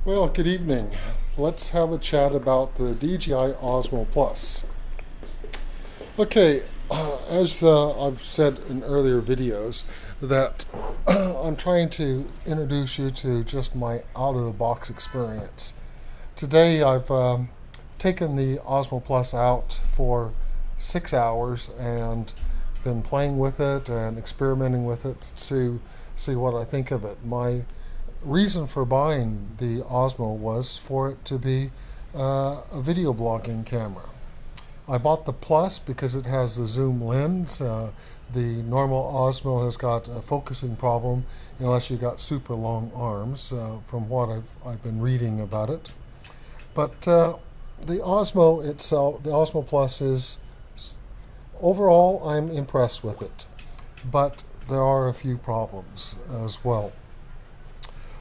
Well, good evening. Let's have a chat about the DJI Osmo Plus. Okay, as I've said in earlier videos, that I'm trying to introduce you to just my out-of-the-box experience. Today I've taken the Osmo Plus out for 6 hours and been playing with it and experimenting with it to see what I think of it. My reason for buying the Osmo was for it to be a video blogging camera. I bought the Plus because it has the zoom lens. The normal Osmo has got a focusing problem unless you got super long arms, from what I've been reading about it. But the Osmo itself, the Osmo Plus, is overall I'm impressed with it, but there are a few problems as well.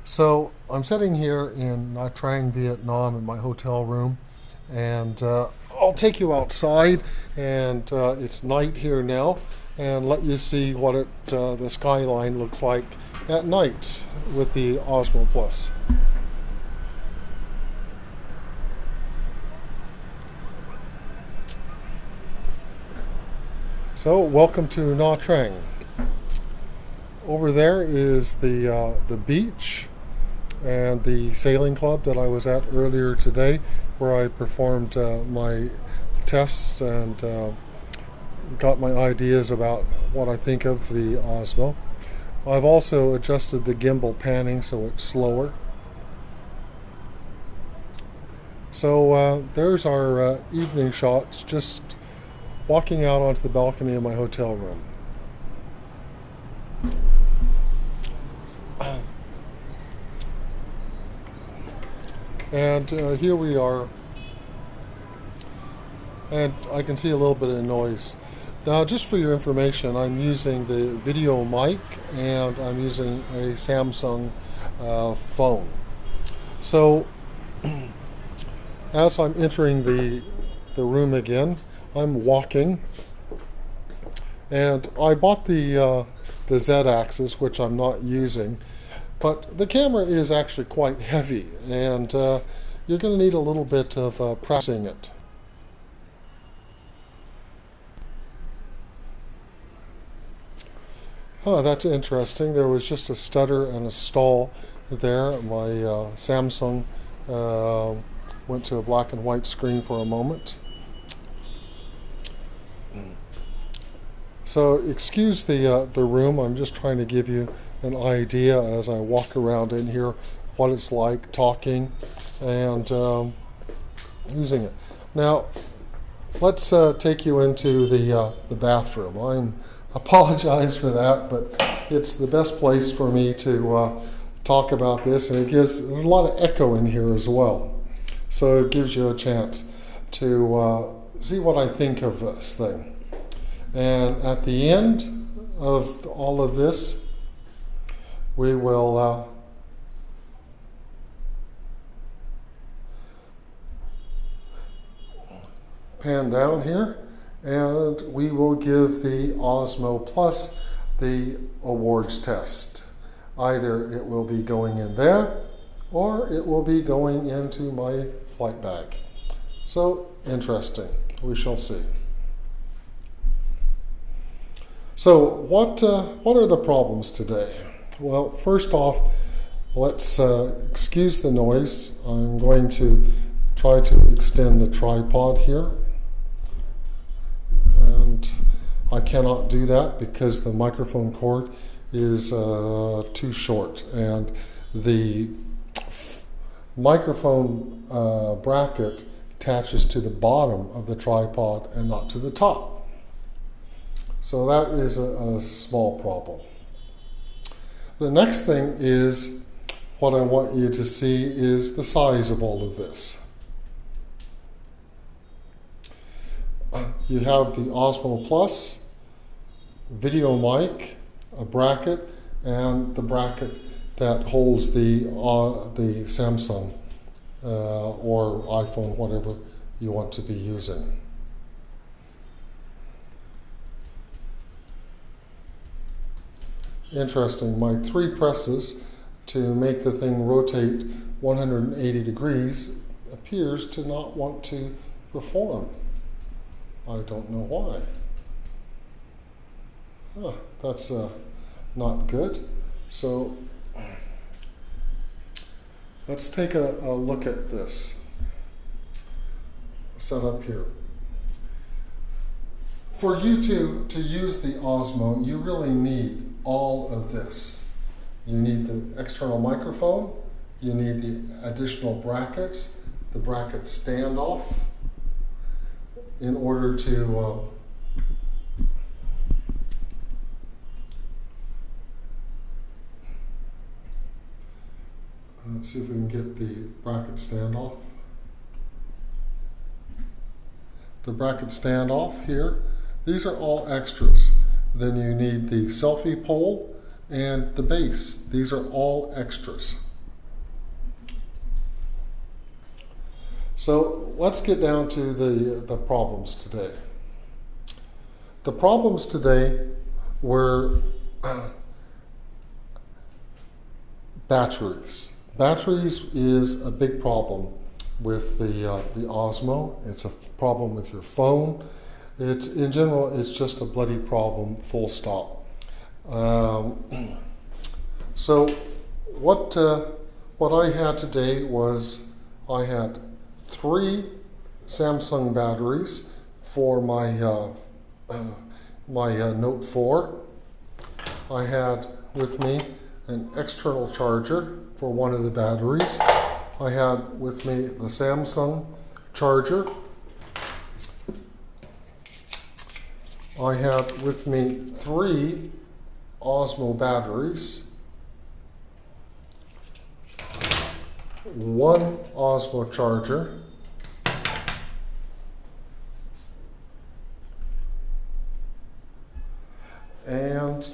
So I'm sitting here in Nha Trang, Vietnam, in my hotel room, and I'll take you outside, and it's night here now, and let you see what the skyline looks like at night with the Osmo Plus. So welcome to Nha Trang. Over there is the beach and the sailing club that I was at earlier today, where I performed my tests and got my ideas about what I think of the Osmo. I've also adjusted the gimbal panning so it's slower. So there's our evening shots, just walking out onto the balcony of my hotel room. And here we are, and I can see a little bit of noise. Now, just for your information, I'm using the video mic, and I'm using a Samsung phone. So, as I'm entering the room again, I'm walking, and I bought the Z-axis, which I'm not using. But the camera is actually quite heavy, and you're going to need a little bit of pressing it. That's interesting. There was just a stutter and a stall there. My Samsung went to a black and white screen for a moment. So excuse the room. I'm just trying to give you an idea as I walk around in here what it's like talking and using it. Now let's take you into the bathroom. I apologize for that, but it's the best place for me to talk about this, and there's a lot of echo in here as well, so it gives you a chance to see what I think of this thing. And at the end of all of this, we will pan down here, and we will give the Osmo Plus the awards test. Either it will be going in there, or it will be going into my flight bag. So interesting. We shall see. So what are the problems today? Well, first off, let's excuse the noise. I'm going to try to extend the tripod here, and I cannot do that because the microphone cord is too short, and the microphone bracket attaches to the bottom of the tripod and not to the top. So that is a small problem. The next thing is, what I want you to see is the size of all of this. You have the Osmo Plus, video mic, a bracket, and the bracket that holds the Samsung or iPhone, whatever you want to be using. Interesting. My 3 presses to make the thing rotate 180 degrees appears to not want to perform. I don't know why. That's not good. So let's take a look at this setup here. For you to use the Osmo, you really need all of this. You need the external microphone, you need the additional brackets, the bracket standoff in order to let's see if we can get the bracket standoff. The bracket standoff here, these are all extras. Then you need the selfie pole and the base. These are all extras. So let's get down to the problems today. The problems today were batteries. Batteries is a big problem with the Osmo. It's a problem with your phone. It's, in general, it's just a bloody problem, full stop. So what I had today was I had 3 Samsung batteries for my Note 4. I had with me an external charger for one of the batteries. I had with me the Samsung charger. I had with me 3 Osmo batteries, 1 Osmo charger, and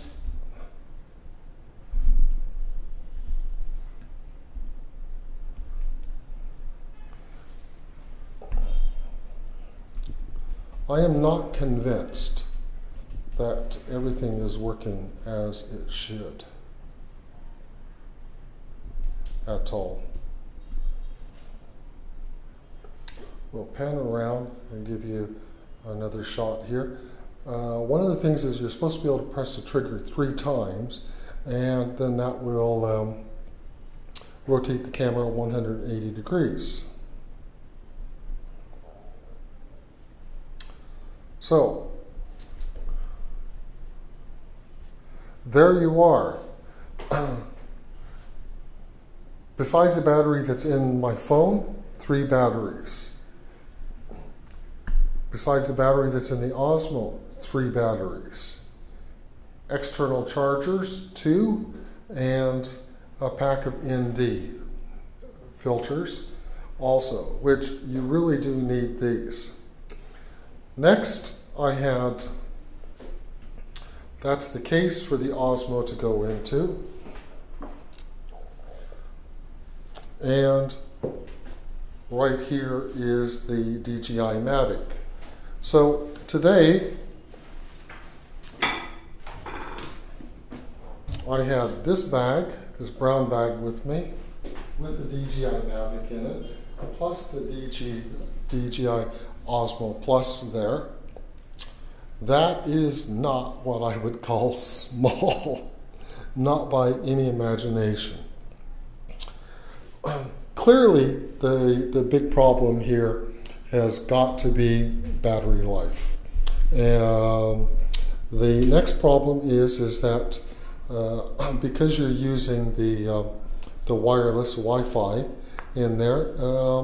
I am not convinced that everything is working as it should at all. We'll pan around and give you another shot here. One of the things is you're supposed to be able to press the trigger 3 times, and then that will rotate the camera 180 degrees. So there you are. Besides the battery that's in my phone, 3 batteries. Besides the battery that's in the Osmo, 3 batteries. External chargers, 2, and a pack of ND filters also, which you really do need these. Next, I had, that's the case for the Osmo to go into. And right here is the DJI Mavic. So today, I had this bag, this brown bag with me, with the DJI Mavic in it, plus the DJI OSMO Plus there. That is not what I would call small, not by any imagination. Clearly, the big problem here has got to be battery life. And the next problem is that because you're using the wireless Wi-Fi in there,